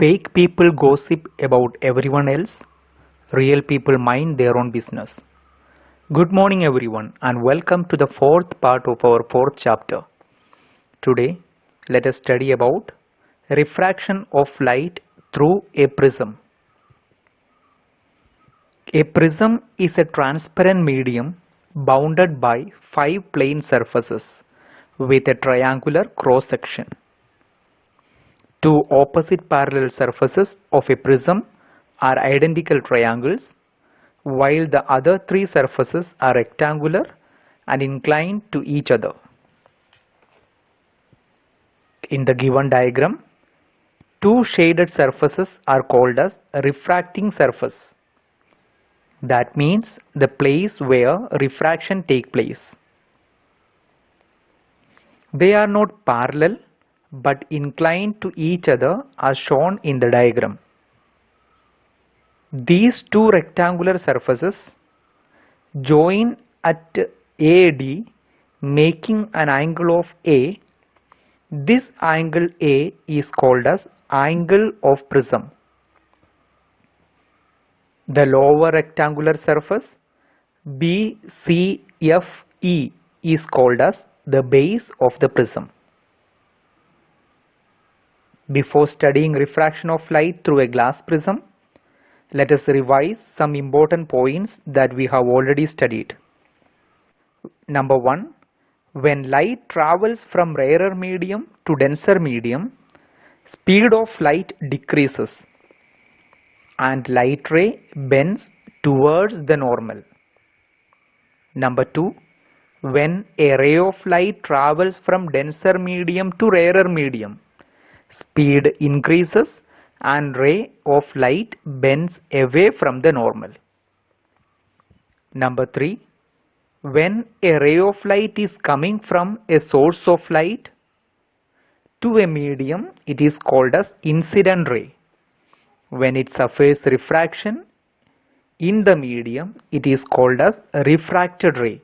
Fake people gossip about everyone else. Real people mind their own business. Good morning, everyone, and welcome to the fourth part of our fourth chapter. Today, let us study about refraction of light through a prism. A prism is a transparent medium bounded by 5 plane surfaces with a triangular cross section. Two opposite parallel surfaces of a prism are identical triangles, while the other 3 surfaces are rectangular and inclined to each other. In the given diagram, 2 shaded surfaces are called as refracting surface. That means the place where refraction takes place. They are not parallel but inclined to each other as shown in the diagram. These 2 rectangular surfaces join at AD, making an angle of A. This angle A is called as angle of prism. The lower rectangular surface BCFE is called as the base of the prism. Before studying refraction of light through a glass prism, let us revise some important points that we have already studied. Number 1. When light travels from rarer medium to denser medium, speed of light decreases and light ray bends towards the normal. Number 2. When a ray of light travels from denser medium to rarer medium, speed increases and ray of light bends away from the normal. Number 3. When a ray of light is coming from a source of light to a medium, it is called as incident ray. When it suffers refraction in the medium, it is called as refracted ray.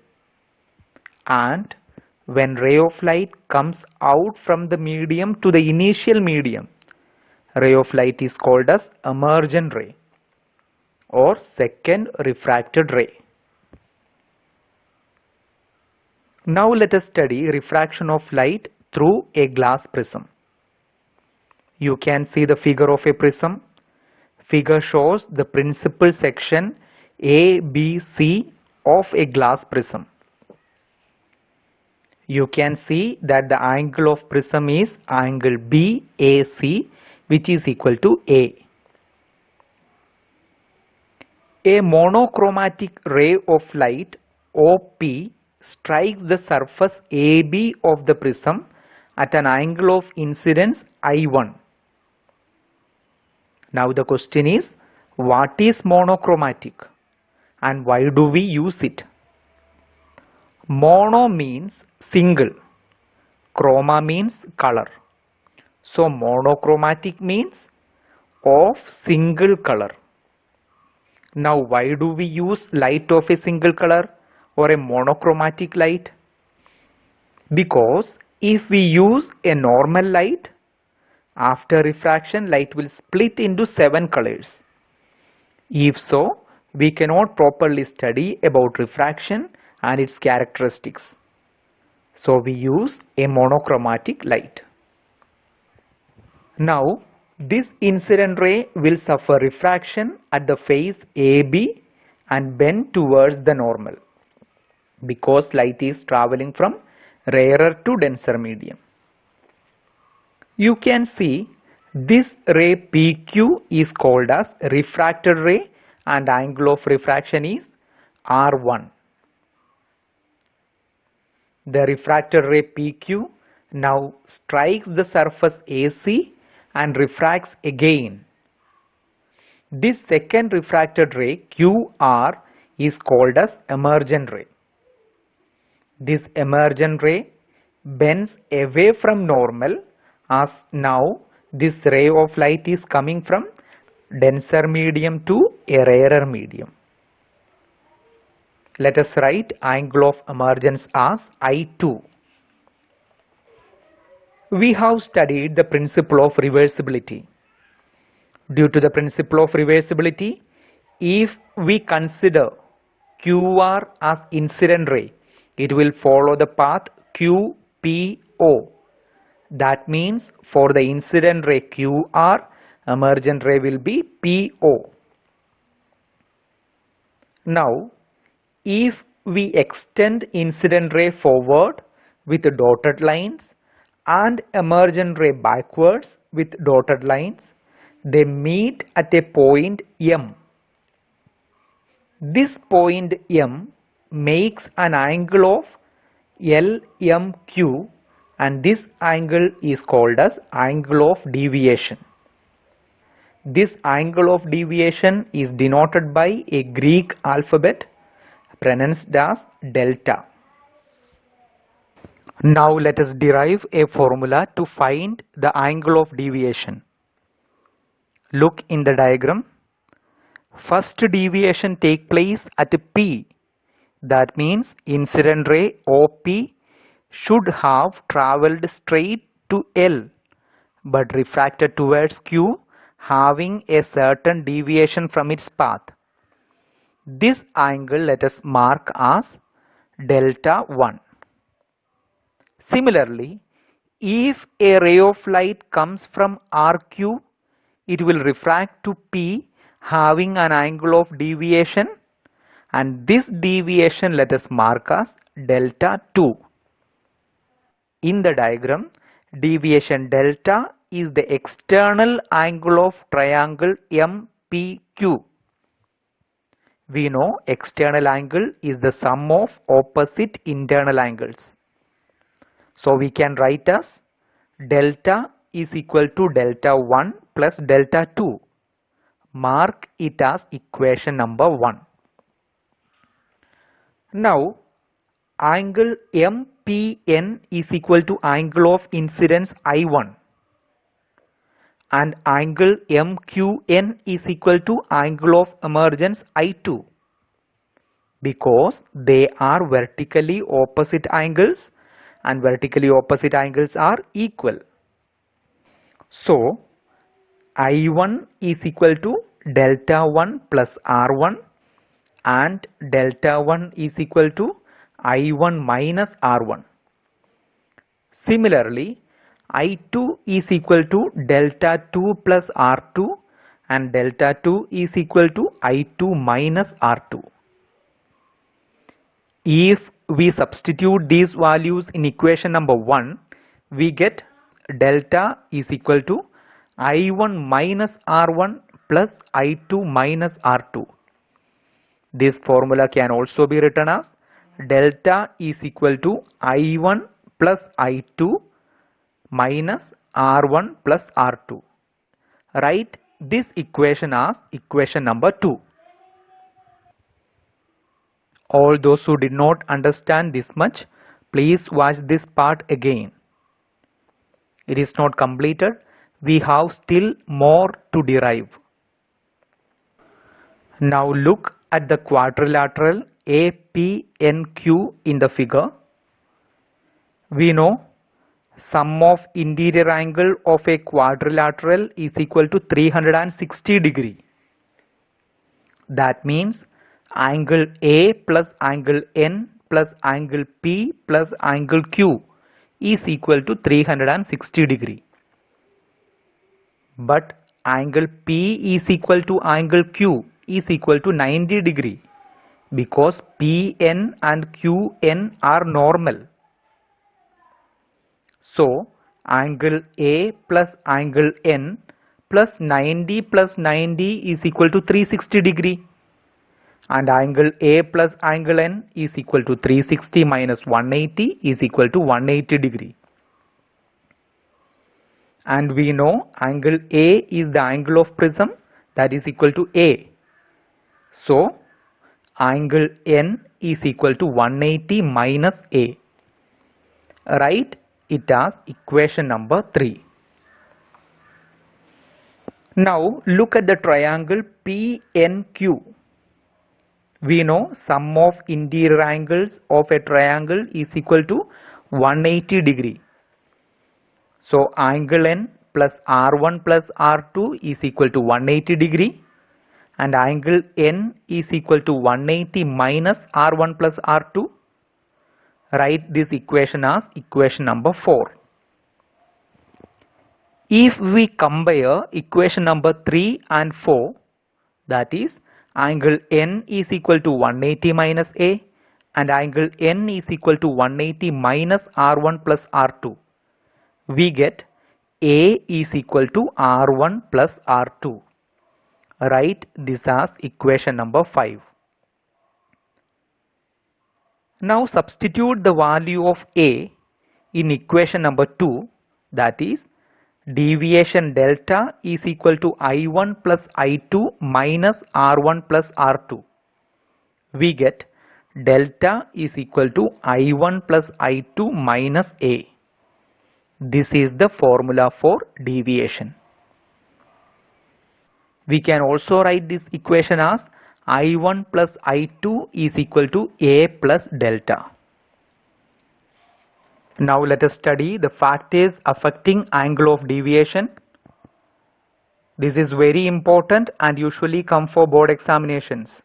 And when ray of light comes out from the medium to the initial medium, ray of light is called as emergent ray or second refracted ray. Now let us study refraction of light through a glass prism. You can see the figure of a prism. Figure shows the principal section ABC of a glass prism. You can see that the angle of prism is angle BAC, which is equal to A. A monochromatic ray of light OP strikes the surface AB of the prism at an angle of incidence I1. Now the question is, what is monochromatic and why do we use it? Mono means single, chroma means color. So monochromatic means of single color. Now why do we use light of a single color or a monochromatic light? Because if we use a normal light, after refraction light will split into 7 colors. If so, we cannot properly study about refraction and its characteristics. So we use a monochromatic light. Now this incident ray will suffer refraction at the face AB and bend towards the normal because light is traveling from rarer to denser medium. You can see this ray PQ is called as refracted ray and angle of refraction is R1. The refracted ray PQ now strikes the surface AC and refracts again. This second refracted ray QR is called as emergent ray. This emergent ray bends away from normal as now this ray of light is coming from denser medium to a rarer medium. Let us write angle of emergence as I2. We have studied the principle of reversibility. Due to the principle of reversibility, if we consider QR as incident ray, it will follow the path QPO. That means for the incident ray QR, emergent ray will be PO. Now, if we extend incident ray forward with dotted lines and emergent ray backwards with dotted lines, they meet at a point M. This point M makes an angle of LMQ, and this angle is called as angle of deviation. This angle of deviation is denoted by a Greek alphabet pronounced as delta. Now let us derive a formula to find the angle of deviation. Look in the diagram. First deviation take place at P. That means incident ray OP should have travelled straight to L but refracted towards Q, having a certain deviation from its path. This angle let us mark as delta 1. Similarly, if a ray of light comes from RQ, it will refract to P having an angle of deviation, and this deviation let us mark as delta 2. In the diagram, deviation delta is the external angle of triangle MPQ. We know external angle is the sum of opposite internal angles. So we can write as delta is equal to delta 1 plus delta 2. Mark it as equation number 1. Now, angle MPN is equal to angle of incidence I1 and angle MQN is equal to angle of emergence I2 because they are vertically opposite angles and vertically opposite angles are equal. So, I1 is equal to delta 1 plus R1 and delta 1 is equal to I1 minus R1. Similarly, I2 is equal to delta 2 plus R2 and delta 2 is equal to I2 minus R2. If we substitute these values in equation number 1, we get delta is equal to I1 minus R1 plus I2 minus R2. This formula can also be written as delta is equal to I1 plus I2 minus R1 plus R2. Write this equation as equation number 2. All those who did not understand this much, please watch this part again. It is not completed. We have still more to derive. Now look at the quadrilateral APNQ in the figure. We know sum of interior angle of a quadrilateral is equal to 360 degree. That means angle A plus angle N plus angle P plus angle Q is equal to 360 degree. But angle P is equal to angle Q is equal to 90 degree because PN and QN are normal. So, angle A plus angle N plus 90 is equal to 360 degree. And angle A plus angle N is equal to 360 minus 180 is equal to 180 degree. And we know angle A is the angle of prism, that is equal to A. So, angle N is equal to 180 minus A. Write it as equation number 3. Now look at the triangle PNQ. We know sum of interior angles of a triangle is equal to 180 degree. So angle N plus R1 plus R2 is equal to 180 degree, and angle N is equal to 180 minus R1 plus R2. Write this equation as equation number 4. If we compare equation number 3 and 4, that is angle N is equal to 180 minus A and angle N is equal to 180 minus R1 plus R2, we get A is equal to R1 plus R2. Write this as equation number 5. Now substitute the value of A in equation number 2, that is deviation delta is equal to I1 plus I2 minus R1 plus R2. We get delta is equal to I1 plus I2 minus A. This is the formula for deviation. We can also write this equation as I1 plus I2 is equal to A plus delta. Now let us study the factors affecting angle of deviation. This is very important and usually come for board examinations.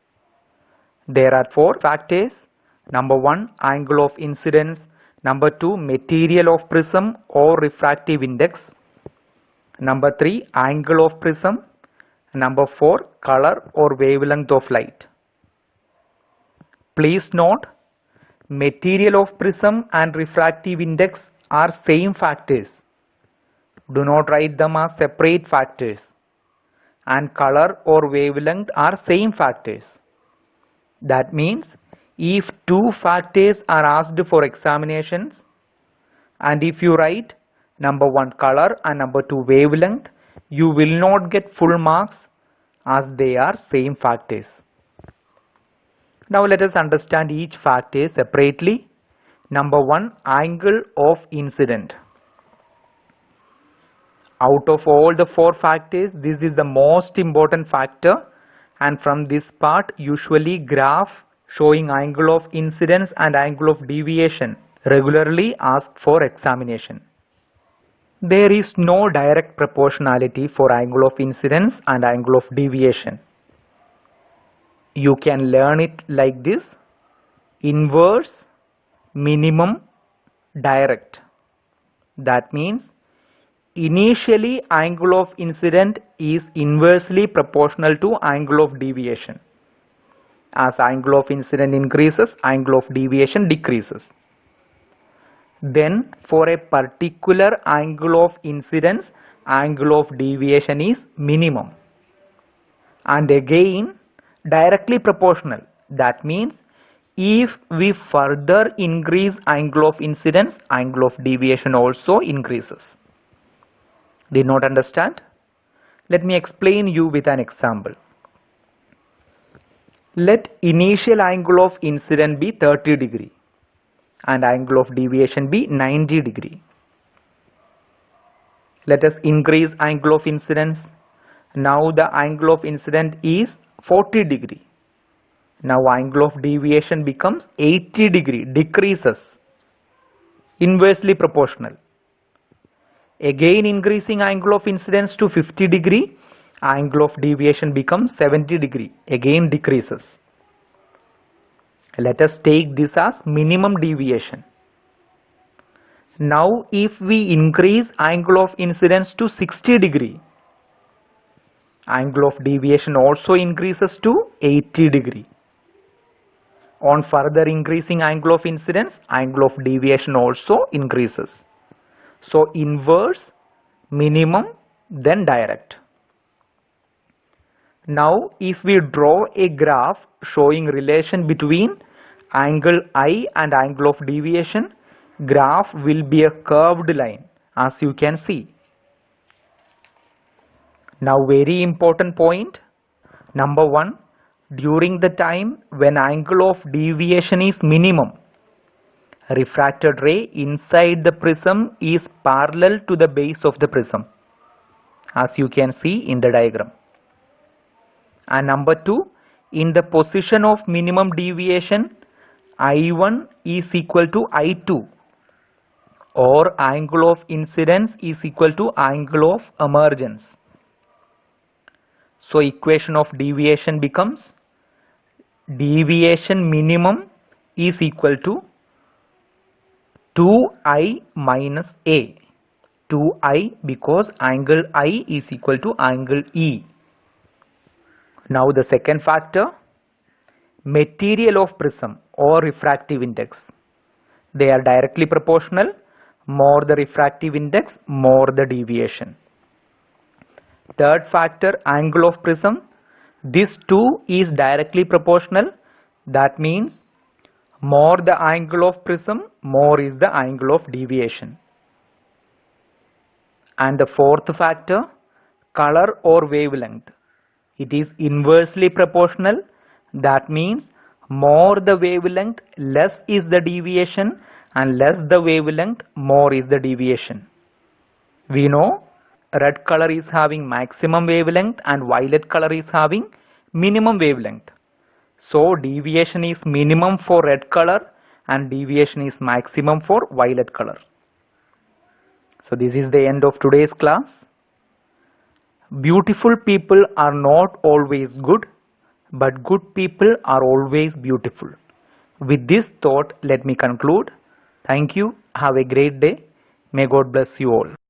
There are 4 factors. Number 1, angle of incidence. Number 2, material of prism or refractive index. Number 3, angle of prism. Number 4, color or wavelength of light. Please note, material of prism and refractive index are same factors. Do not write them as separate factors. And color or wavelength are same factors. That means if 2 factors are asked for examinations, and if you write number 1 color and number 2 wavelength, you will not get full marks as they are same factors. Now let us understand each factor separately. Number 1, angle of incident. Out of all the 4 factors, this is the most important factor, and from this part usually graph showing angle of incidence and angle of deviation regularly asked for examination. There is no direct proportionality for angle of incidence and angle of deviation. You can learn it like this: inverse, minimum, direct. That means initially angle of incident is inversely proportional to angle of deviation. As angle of incident increases, angle of deviation decreases. Then for a particular angle of incidence, angle of deviation is minimum. And again directly proportional. That means if we further increase angle of incidence, angle of deviation also increases. Did not understand? Let me explain you with an example. Let initial angle of incident be 30 degree and angle of deviation be 90 degree. Let us increase angle of incidence. Now the angle of incident is 40 degree. Now angle of deviation becomes 80 degree, decreases, inversely proportional. Again increasing angle of incidence to 50 degree, angle of deviation becomes 70 degree, again decreases. Let us take this as minimum deviation. Now if we increase angle of incidence to 60 degree, angle of deviation also increases to 80 degree. On further increasing angle of incidence, angle of deviation also increases. So inverse, minimum, then direct. Now if we draw a graph showing relation between angle I and angle of deviation, graph will be a curved line, as you can see. Now very important point. Number 1, during the time when angle of deviation is minimum, refracted ray inside the prism is parallel to the base of the prism, as you can see in the diagram. And number 2, in the position of minimum deviation, I1 is equal to I2 or angle of incidence is equal to angle of emergence. So equation of deviation becomes deviation minimum is equal to 2i minus a. 2i because angle I is equal to angle E. Now the second factor, material of prism or refractive index. They are directly proportional. More the refractive index, more the deviation. Third factor, angle of prism. This too is directly proportional. That means more the angle of prism, more is the angle of deviation. And the fourth factor, color or wavelength. It is inversely proportional. That means more the wavelength, less is the deviation, and less the wavelength, more is the deviation. We know red color is having maximum wavelength and violet color is having minimum wavelength. So deviation is minimum for red color and deviation is maximum for violet color. So this is the end of today's class. Beautiful people are not always good, but good people are always beautiful. With this thought, let me conclude. Thank you. Have a great day. May God bless you all.